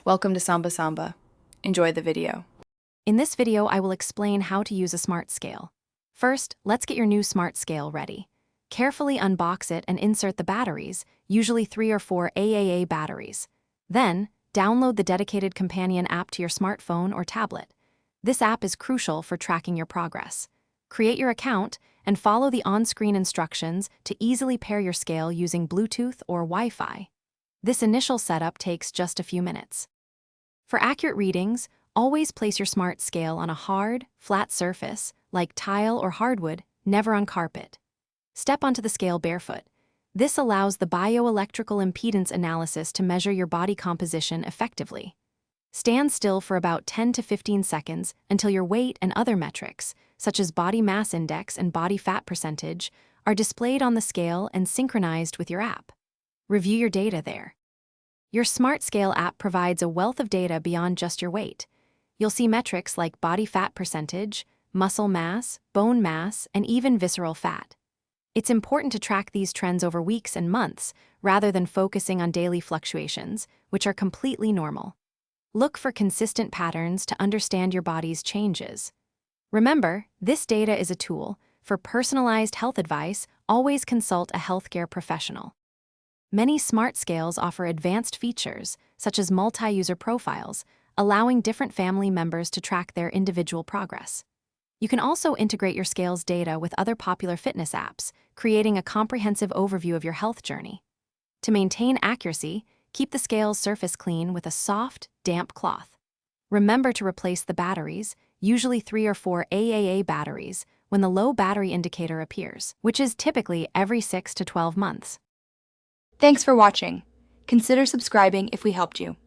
Welcome to Samba Samba. Enjoy the video. In this video, I will explain how to use a smart scale. First, let's get your new smart scale ready. Carefully unbox it and insert the batteries, usually 3 or 4 AAA batteries. Then, download the dedicated companion app to your smartphone or tablet. This app is crucial for tracking your progress. Create your account and follow the on-screen instructions to easily pair your scale using Bluetooth or Wi-Fi. This initial setup takes just a few minutes. For accurate readings, always place your smart scale on a hard, flat surface, like tile or hardwood, never on carpet. Step onto the scale barefoot. This allows the bioelectrical impedance analysis to measure your body composition effectively. Stand still for about 10 to 15 seconds until your weight and other metrics, such as body mass index and body fat percentage, are displayed on the scale and synchronized with your app. Review your data there. Your Smart Scale app provides a wealth of data beyond just your weight. You'll see metrics like body fat percentage, muscle mass, bone mass, and even visceral fat. It's important to track these trends over weeks and months, rather than focusing on daily fluctuations, which are completely normal. Look for consistent patterns to understand your body's changes. Remember, this data is a tool. For personalized health advice, always consult a healthcare professional. Many smart scales offer advanced features, such as multi-user profiles, allowing different family members to track their individual progress. You can also integrate your scale's data with other popular fitness apps, creating a comprehensive overview of your health journey. To maintain accuracy, keep the scale's surface clean with a soft, damp cloth. Remember to replace the batteries, usually 3 or 4 AAA batteries, when the low battery indicator appears, which is typically every 6 to 12 months. Thanks for watching. Consider subscribing if we helped you.